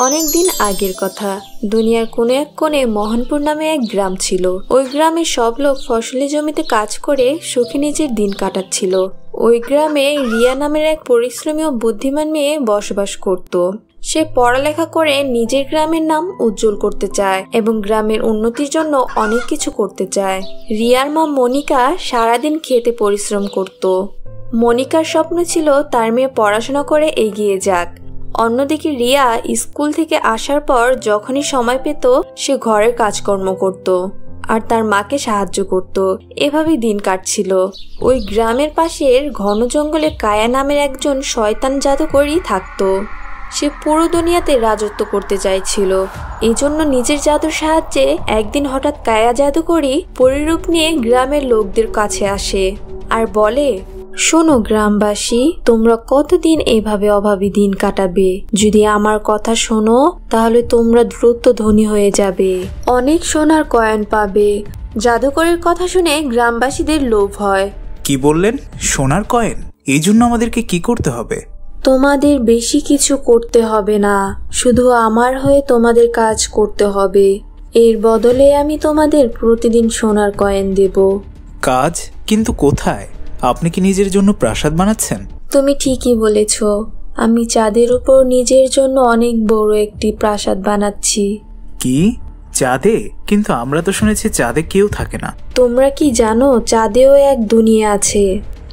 অনেকদিন আগের কথা। দুনিয়ার কোনো এক কোণে মোহনপুর নামে এক গ্রাম ছিল। ওই গ্রামের সব লোক ফসলি জমিতে কাজ করে সুখে নিজের দিন কাটাচ্ছিল। ওই গ্রামে রিয়া নামের এক পরিশ্রমী ও বুদ্ধিমান মেয়ে বসবাস করত। সে পড়ালেখা করে নিজের গ্রামের নাম উজ্জ্বল করতে চায় এবং গ্রামের উন্নতির জন্য অনেক কিছু করতে চায়। রিয়ার মা মনিকা সারাদিন খেতে পরিশ্রম করত। মনিকার স্বপ্ন ছিল তার মেয়ে পড়াশোনা করে এগিয়ে যাক। অন্যদিকে রিয়া স্কুল থেকে আসার পর যখনই সময় পেত সে ঘরের কাজকর্ম করত আর তার মাকে সাহায্য করত। এভাবেই দিন কাটছিল। ওই গ্রামের পাশের ঘন জঙ্গলে কায়া নামের একজন শয়তান জাদুকরী থাকতো। সে পুরো দুনিয়াতে রাজত্ব করতে চাইছিল। এজন্য নিজের জাদুর সাহায্যে একদিন হঠাৎ কায়া জাদুকরী পরিরূপ নিয়ে গ্রামের লোকদের কাছে আসে আর বলে, শোনো গ্রামবাসী, তোমরা কতদিন এভাবে অভাবী দিন কাটাবে? যদি আমার কথা শোনো তাহলে তোমরা দ্রুত ধনী হয়ে যাবে, অনেক সোনার কয়েন পাবে। জাদুকরের কথা শুনে গ্রামবাসীদের লোভ হয়। কি বললেন? সোনার কয়েন? এই জন্য আমাদেরকে কি করতে হবে? তোমাদের বেশি কিছু করতে হবে না, শুধু আমার হয়ে তোমাদের কাজ করতে হবে। এর বদলে আমি তোমাদের প্রতিদিন সোনার কয়েন দেব। কাজ? কিন্তু কোথায়? আপনি কি নিজের জন্য প্রাসাদ বানাচ্ছেন? তুমি ঠিকই বলেছ, আমি চাঁদের উপর নিজের জন্য অনেক বড় একটি প্রাসাদ বানাচ্ছি। কি? চাঁদে? কিন্তু আমরা তো শুনেছি চাঁদে কেউ থাকে না। তোমরা কি জানো চাঁদেও এক দুনিয়া আছে?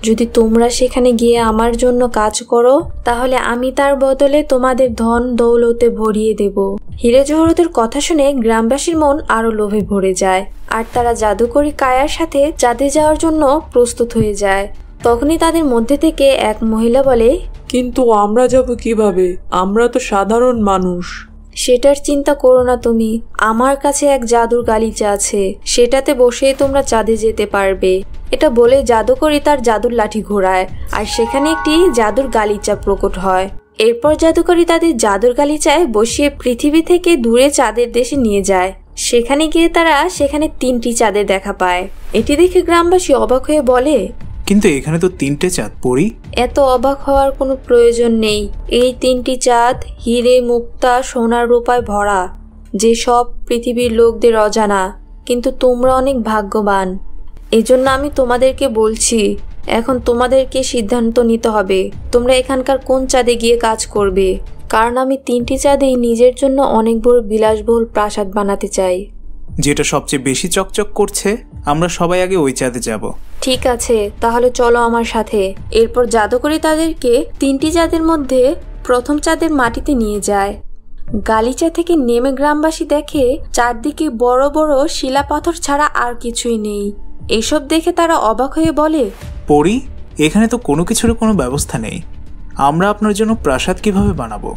যদি তোমরা সেখানে গিয়ে আমার জন্য কাজ করো তাহলে আমি তার বদলে তোমাদের ধন দৌলতে ভরিয়ে দেব। হীরে জহরতের কথা শুনে গ্রামবাসীর মন আরো লোভে ভরে যায় আর তারা জাদুকরী কায়ার সাথে চাঁদে যাওয়ার জন্য প্রস্তুত হয়ে যায়। তখনই তাদের মধ্যে থেকে এক মহিলা বলে, কিন্তু আমরা যাব কিভাবে? আমরা তো সাধারণ মানুষ। সেটার চিন্তা করো না তুমি, আমার কাছে এক জাদুর গালিচা আছে, সেটাতে বসে তোমরা চাঁদে যেতে পারবে। এটা বলে জাদুকরী তার জাদুর লাঠি ঘোরায় আর সেখানে একটি জাদুর গালিচা প্রকট হয়। এরপর জাদুকরী তাদের জাদুর গালিচায় বসিয়ে পৃথিবী থেকে দূরে চাঁদের দেশে নিয়ে যায়। সেখানে গিয়ে তারা সেখানে 3টি চাঁদের দেখা পায়। এটি দেখে গ্রামবাসী অবাক হয়ে বলে, কিন্তু এখানে তো 3টে চাঁদ পড়ি। এত অবাক হওয়ার কোনো প্রয়োজন নেই। এই 3টি চাঁদ হিরে মুক্তা সোনার রূপায় ভরা, যে সব পৃথিবীর লোকদের অজানা। কিন্তু তোমরা অনেক ভাগ্যবান, এজন্য আমি তোমাদেরকে বলছি, এখন তোমাদেরকে সিদ্ধান্ত নিতে হবে তোমরা এখানকার কোন চাঁদে গিয়ে কাজ করবে। কারণ আমি 3টি চাঁদেই নিজের জন্য অনেক বড় বিলাসবহুল প্রাসাদ বানাতে চাই। যেটা সবচেয়ে বেশি চকচক করছে, আমরা সবাই আগে ওই চাঁদে যাব। ঠিক আছে, তাহলে চলো আমার সাথে। এরপর জাদুকরী তাদেরকে 3টি চাঁদের মধ্যে প্রথম চাঁদের মাটিতে নিয়ে যায়। গালিচা থেকে নেমে গ্রামবাসী দেখে চারদিকে বড় বড় শিলা পাথর ছাড়া আর কিছুই নেই। এসব দেখে তারা অবাক হয়ে বলে, পরি, এখানে তো কোনো কিছুর কোনো ব্যবস্থা নেই। আমরা আপনার জন্য প্রাসাদ কিভাবে বানাবো?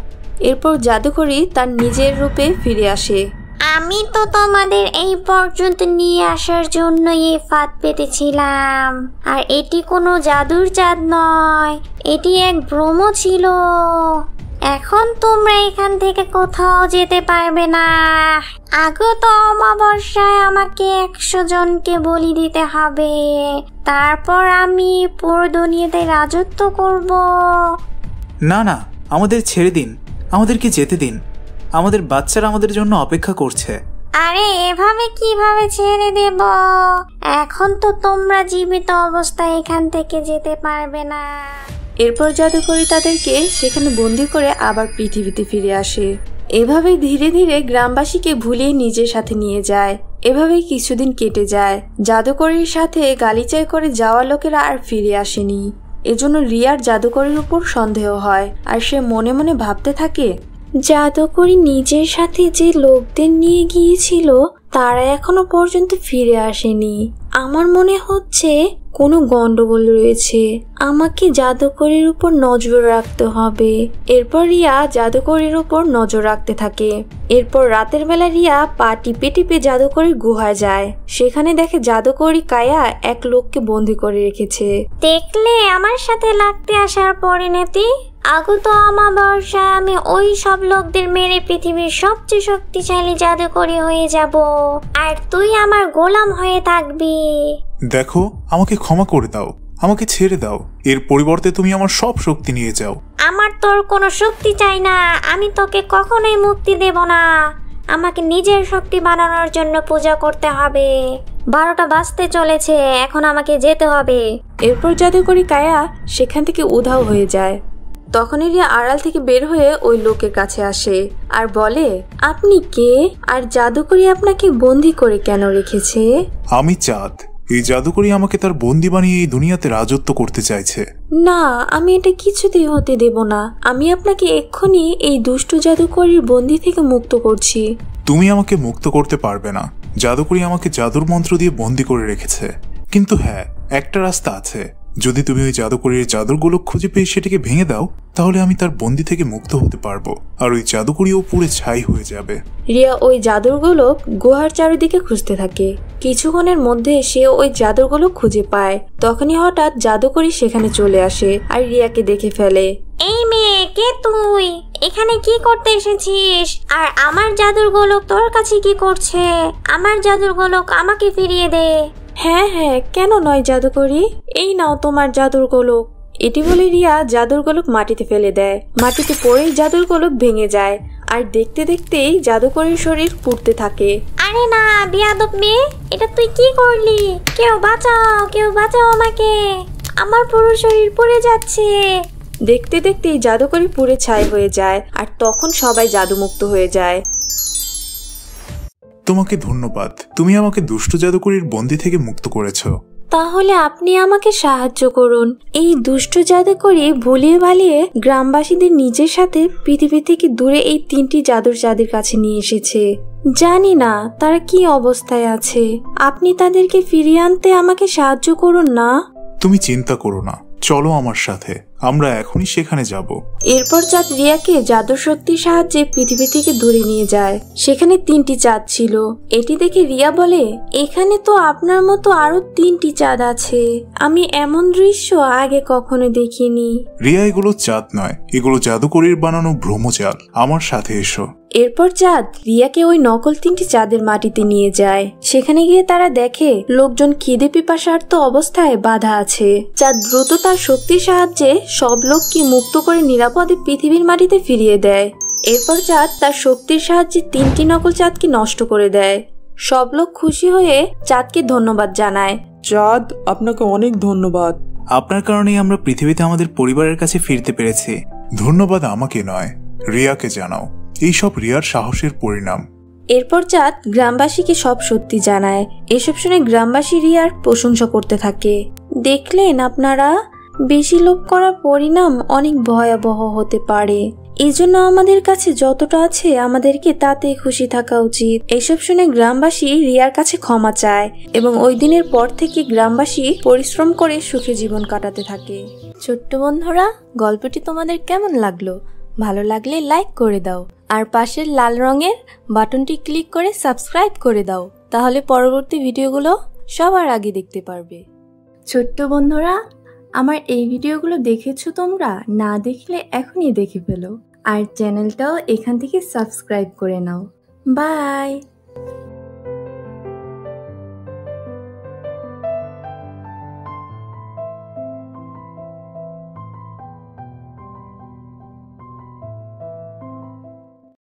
এরপর জাদুকরী তার নিজের রূপে ফিরে আসে। আমি তো তোমাদের এই পর্যন্ত নিয়ে আসার জন্য এই ফাঁদ পেতেছিলাম। আর এটি কোনো জাদুর চাঁদ নয়, এটি এক ভ্রম ছিল। এখন তোমরা এখান থেকে কোথাও যেতে পারবে না। আগত অমাবস্যায় আমাকে 100 জনকে বলি দিতে হবে, তারপর আমি পুরো দুনিয়াতে রাজত্ব করব। না না, আমাদের ছেড়ে দিন, আমাদেরকে যেতে দিন। আমাদের বাচ্চারা আমাদের জন্য অপেক্ষা করছে। আরে এভাবে কিভাবে ছেড়ে দেব? এখন তো তোমরা জীবিত অবস্থায় এখান থেকে যেতে পারবে না। এরপর জাদুকরী তাদেরকে সেখানে বন্দি করে আবার পৃথিবীতে ফিরে আসে। এভাবেই ধীরে ধীরে গ্রামবাসীকে ভুলিয়ে নিজের সাথে নিয়ে যায়। এভাবেই কিছুদিন কেটে যায়। জাদুকরীর সাথে গালিচায় করে যাওয়া লোকেরা আর ফিরে আসেনি। এজন্য রিয়ার জাদুকরীর উপর সন্দেহ হয় আর সে মনে মনে ভাবতে থাকে, জাদুকরী নিজের সাথে যে লোকদের নিয়ে গিয়েছিল তারা এখনো পর্যন্ত ফিরে আসেনি। আমার মনে হচ্ছে কোনো গন্ডগোল রয়েছে, আমাকে জাদুকরীর উপর নজর রাখতে হবে। এরপর রিয়া জাদুকরীর উপর নজর রাখতে থাকে। এরপর রাতের বেলা রিয়া পা টিপে টিপে জাদুকরীর গুহায় যায়। সেখানে দেখে জাদুকরী কায়া এক লোককে বন্দি করে রেখেছে। দেখলে আমার সাথে লাগতে আসার পরিণতি? আগত অমাবস্যায় আমি ওই সব লোকদের মেরে পৃথিবীর সবচেয়ে শক্তিশালী জাদুকরী হয়ে যাব, আর তুই আমার গোলাম হয়ে থাকবি। দেখো, আমাকে ক্ষমা করে দাও। আমাকে ছেড়ে দাও। এর পরিবর্তে তুমি আমার সব শক্তি নিয়ে যাও। আমার তোর কোনো শক্তি চাই না, আমি তোকে কখনোই মুক্তি দেব না। আমাকে নিজের শক্তি বানানোর জন্য পূজা করতে হবে। 12টা বাজতে চলেছে, এখন আমাকে যেতে হবে। এরপর জাদুকরি কায়া সেখান থেকে উধাও হয়ে যায়। তখনই রিয়া আড়াল থেকে বের হয়ে ওই লোকের কাছে আসে আর বলে, আপনি কে, আর জাদুকরি আপনাকে বন্দি করে কেন রেখেছে? আমি চাঁদ। এই জাদুকরি আমাকে তার বন্দি বানিয়ে এই দুনিয়াতে রাজত্ব করতে চাইছে। না, আমি এটা কিছুতেই হতে দেব না। আমি আপনাকে এক্ষুনি এই দুষ্ট জাদুকরির বন্দি থেকে মুক্ত করছি। তুমি আমাকে মুক্ত করতে পারবে না। জাদুকরি আমাকে জাদুর মন্ত্র দিয়ে বন্দি করে রেখেছে। কিন্তু হ্যাঁ, একটা রাস্তা আছে। যদি তুমি ওই জাদুকরির জাদুর গোলক খুঁজে পেয়ে সেটাকে ভেঙে দাও, তাহলে আমি তার বন্দি থেকে মুক্ত হতে পারবো, আর ওই জাদুকরিও পুড়ে ছাই হয়ে যাবে। রিয়া ওই জাদুর গোলক গুহার চারিদিকে খুঁজতে থাকে। কিছুক্ষণের মধ্যে সে ওই জাদুর গোলক খুঁজে পায়। তখনই হঠাৎ জাদুকরি সেখানে চলে আসে আর রিয়াকে দেখে ফেলে। এই মেয়ে, কে তুই? এখানে কি করতে এসেছিস? আর আমার জাদুর গোলক তোর কাছে কি করছে? আমার জাদুর গোলক আমাকে ফিরিয়ে দে। হ্যাঁ হ্যাঁ, কেন নয় জাদুকরি, এই নাও তোমার জাদুর গোলক। এটি বলে রিয়া জাদুর গোলক মাটিতে ফেলে দেয়। মাটিতে পড়েই জাদুর গোলক ভেঙে যায়, আর দেখতে দেখতেই জাদুকরির শরীর পুড়তে থাকে। আরে না, বিয়াদব মেয়ে, এটা তুই কি করলি? কেউ বাঁচাও, কেউ বাঁচাও আমাকে, আমার পুরো শরীর পুড়ে যাচ্ছে। দেখতে দেখতেই জাদুকরি পুড়ে ছাই হয়ে যায়, আর তখন সবাই জাদুমুক্ত হয়ে যায়। তোমাকে ধন্যবাদ। তুমি আমাকে দুষ্ট জাদুকরির বন্দি থেকে মুক্ত করেছো। তাহলে আপনি আমাকে সাহায্য করুন। এই দুষ্ট জাদুকরি ভুলিয়ে ভালিয়ে গ্রামবাসীদের নিজের সাথে পৃথিবী থেকে দূরে এই 3টি জাদুর চাঁদের কাছে নিয়ে এসেছে। জানি না তারা কি অবস্থায় আছে। আপনি তাদেরকে ফিরিয়ে আনতে আমাকে সাহায্য করুন না। তুমি চিন্তা করো না, চলো আমার সাথে, আমরা এখনই সেখানে যাব। এরপর চাঁদ রিয়াকে জাদুর শক্তির সাহায্যে পৃথিবী থেকে দূরে নিয়ে যায়। সেখানে 3টি চাঁদ ছিল। এটি দেখে রিয়া বলে, এখানে তো আপনার মতো আরো 3টি চাঁদ আছে। আমি এমন দৃশ্য আগে কখনো দেখিনি। রিয়া, এগুলো চাঁদ নয়, এগুলো জাদুকরির বানানো ভ্রমজাল। আমার সাথে এসো। এরপর চাঁদ রিয়াকে ওই নকল 3টি চাঁদের মাটিতে নিয়ে যায়। সেখানে গিয়ে তারা দেখে লোকজন খিদে পিপাসার্ত অবস্থায় বাঁধা আছে। চাঁদ দ্রুত তার শক্তির সাহায্যে সব লোককে মুক্ত করে নিরাপদে পৃথিবীর মাটিতে ফিরিয়ে দেয়। এরপর চাঁদ তার শক্তির সাহায্যে 3টি নকল চাঁদকে নষ্ট করে দেয়। সব লোক খুশি হয়ে চাঁদকে ধন্যবাদ জানায়। চাঁদ, আপনাকে অনেক ধন্যবাদ। আপনার কারণেই আমরা পৃথিবীতে আমাদের পরিবারের কাছে ফিরতে পেরেছি। ধন্যবাদ আমাকে নয়, রিয়াকে জানাও। এইসব রিয়ার সাহসের পরিণাম। এরপর চাঁদ গ্রামবাসীকে সব সত্যি জানায়। এসব শুনে গ্রামবাসী রিয়ার প্রশংসা করতে থাকে। দেখলেন আপনারা, বেশি লোভ করার পরিণাম অনেক ভয়াবহ হতে পারে। এজন্য আমাদের কাছে যতটা আছে আমাদেরকে তাতে খুশি থাকা উচিত। এসব শুনে গ্রামবাসী রিয়ার কাছে ক্ষমা চায় এবং ওই দিনের পর থেকে গ্রামবাসী পরিশ্রম করে সুখে জীবন কাটাতে থাকে। ছোট্ট বন্ধুরা, গল্পটি তোমাদের কেমন লাগলো? ভালো লাগলে লাইক করে দাও, আর পাশের লাল রঙের বাটনটি ক্লিক করে সাবস্ক্রাইব করে দাও। তাহলে পরবর্তী ভিডিওগুলো সবার আগে দেখতে পারবে। ছোট্ট বন্ধুরা, আমার এই ভিডিওগুলো দেখেছো তোমরা? না দেখলে এখনই দেখে ফেলো, আর চ্যানেলটাও এখান থেকে সাবস্ক্রাইব করে নাও। বাই।